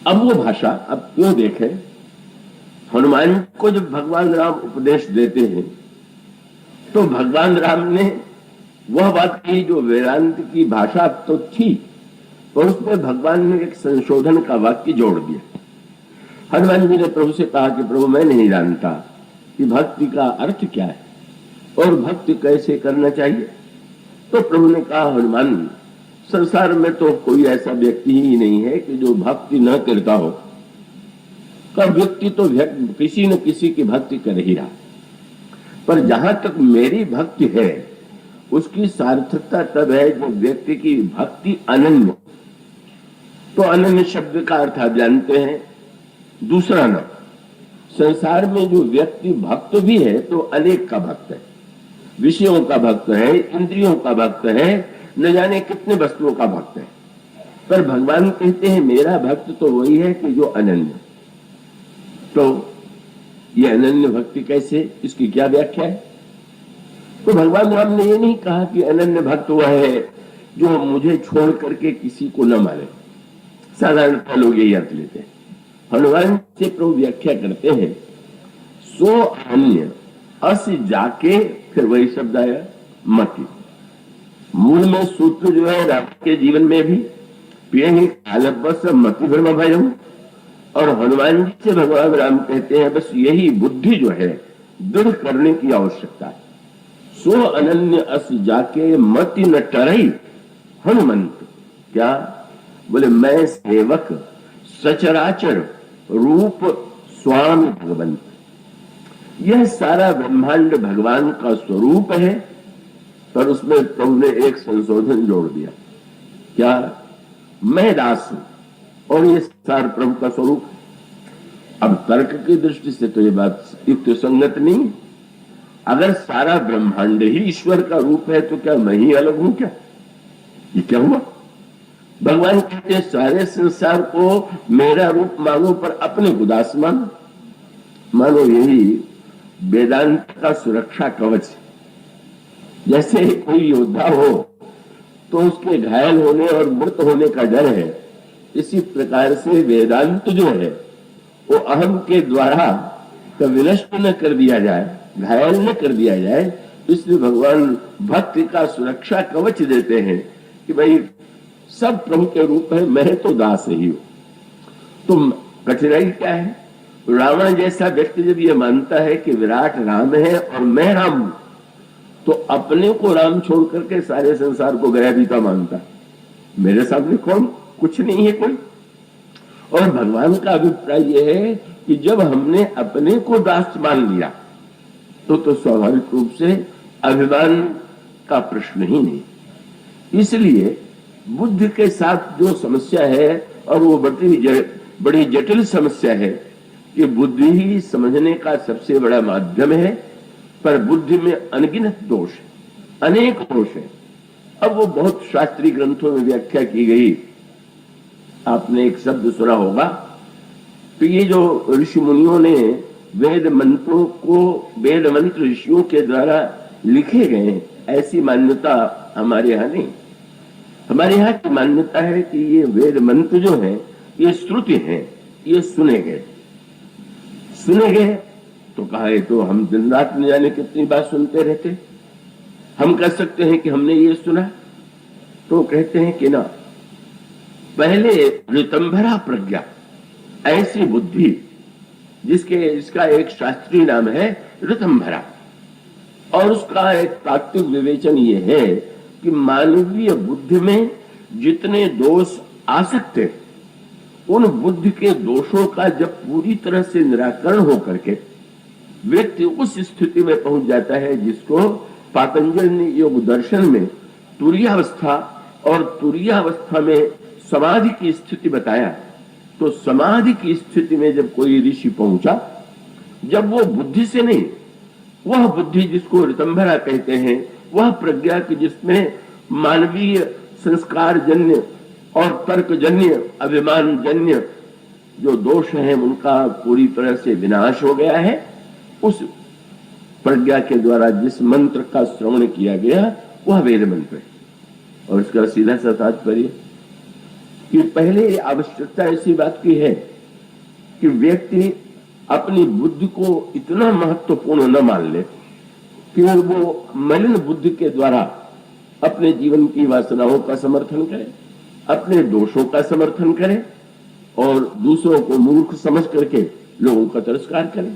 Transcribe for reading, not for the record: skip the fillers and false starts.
अब वो भाषा, अब क्यों देखें, हनुमान को जब भगवान राम उपदेश देते हैं तो भगवान राम ने वह बात कही जो वेदांत की भाषा तो थी, और उसमें भगवान ने एक संशोधन का वाक्य जोड़ दिया। हनुमान जी ने प्रभु से कहा कि प्रभु मैं नहीं जानता कि भक्ति का अर्थ क्या है और भक्ति कैसे करना चाहिए। तो प्रभु ने कहा, हनुमान, संसार में तो कोई ऐसा व्यक्ति ही नहीं है कि जो भक्ति न करता हो। का व्यक्ति तो किसी न किसी की भक्ति कर ही रहा, पर जहां तक मेरी भक्ति है उसकी सार्थकता तब है जब व्यक्ति की भक्ति अनन्य। तो अनन्य शब्द का अर्थ आप जानते हैं, दूसरा न। संसार में जो व्यक्ति भक्त भी है तो अनेक का भक्त है, विषयों का भक्त है, इंद्रियों का भक्त है, न जाने कितने वस्तुओं का भक्त है। पर भगवान कहते हैं मेरा भक्त तो वही है कि जो अनन्य। तो ये अनन्य भक्ति कैसे, इसकी क्या व्याख्या है? तो भगवान राम ने ये नहीं कहा कि अनन्य भक्त वह है जो मुझे छोड़ करके किसी को न माने। साधारणतः लोग यही अर्थ लेते हैं। हनुमान से प्रभु व्याख्या करते हैं, सो अनन्य अस जाके, फिर वही शब्द आया मति। मूल में सूत्र जो है राम के जीवन में भी पिए ही कालबस मति भ्रम भयम, और हनुमान जी से भगवान राम कहते हैं बस यही बुद्धि जो है दृढ़ करने की आवश्यकता है। सो अनन्य अस जाके मति न टरई हनुमंत। क्या बोले, मैं सेवक सचराचर रूप स्वामी भगवंत। यह सारा ब्रह्मांड भगवान का स्वरूप है, पर उसमें प्रभु ने एक संशोधन जोड़ दिया। क्या? मैं दास हूं और ये सार प्रभु का स्वरूप है। अब तर्क की दृष्टि से तो ये बात युक्त संगत नहीं। अगर सारा ब्रह्मांड ही ईश्वर का रूप है तो क्या मैं ही अलग हूं क्या? ये क्या हुआ? भगवान कहते हैं सारे संसार को मेरा रूप मानो पर अपने को दास मानो। मानो यही वेदांत का सुरक्षा कवच। जैसे कोई योद्धा हो तो उसके घायल होने और मृत होने का डर है, इसी प्रकार से वेदांत जो है वो अहम के द्वारा विनष्ट न कर दिया जाए, घायल न कर दिया जाए। इसलिए भगवान भक्ति का सुरक्षा कवच देते हैं कि भाई सब प्रभु के रूप है, मैं तो दास ही हूं। तो कठिनाई क्या है? रावण जैसा व्यक्ति जब ये मानता है कि विराट राम है और मैं राम हूं, तो अपने को राम छोड़ करके सारे संसार को गया बीता मानता। मेरे सामने कौन, कुछ नहीं है कोई। और भगवान का अभिप्राय यह है कि जब हमने अपने को दास मान लिया तो स्वाभाविक रूप से अभिमान का प्रश्न ही नहीं। इसलिए बुद्ध के साथ जो समस्या है, और वो बड़ी जटिल समस्या है, कि बुद्धि ही समझने का सबसे बड़ा माध्यम है, पर बुद्धि में अनगिनत दोष है, अनेक दोष है। अब वो बहुत शास्त्रीय ग्रंथों में व्याख्या की गई। आपने एक शब्द सुना होगा, तो ये जो ऋषि मुनियों ने वेद मंत्रों को, वेद मंत्र ऋषियों के द्वारा लिखे गए, ऐसी मान्यता हमारे यहाँ नहीं। हमारे यहाँ की मान्यता है कि ये वेद मंत्र जो है ये श्रुति है, ये सुने गए। तो कहा है तो हम दिन रात न जाने कितनी बात सुनते रहते। हम कह सकते हैं कि हमने ये सुना, तो कहते हैं कि ना, पहले ऋतंभरा प्रज्ञा, ऐसी बुद्धि जिसका एक शास्त्रीय नाम है ऋतंभरा, और उसका एक तात्विक विवेचन ये है कि मानवीय बुद्धि में जितने दोष आ सकते, उन बुद्धि के दोषों का जब पूरी तरह से निराकरण हो करके व्यक्ति उस स्थिति में पहुंच जाता है जिसको पातंजल ने योग दर्शन में तुरीयावस्था, और तुरीयावस्था में समाधि की स्थिति बताया। तो समाधि की स्थिति में जब कोई ऋषि पहुंचा, जब वो बुद्धि से नहीं, वह बुद्धि जिसको ऋतंभरा कहते हैं, वह प्रज्ञा की जिसमें मानवीय संस्कार जन्य और तर्क जन्य, अभिमान जन्य जो दोष हैं उनका पूरी तरह से विनाश हो गया है, उस प्रज्ञा के द्वारा जिस मंत्र का श्रवण किया गया वह वेद मंत्र है। और इसका सीधा सा तात्पर्य कि पहले आवश्यकता ऐसी बात की है कि व्यक्ति अपनी बुद्धि को इतना महत्वपूर्ण न मान ले कि वो मलिन बुद्धि के द्वारा अपने जीवन की वासनाओं का समर्थन करे, अपने दोषों का समर्थन करे और दूसरों को मूर्ख समझ करके लोगों का तिरस्कार करे।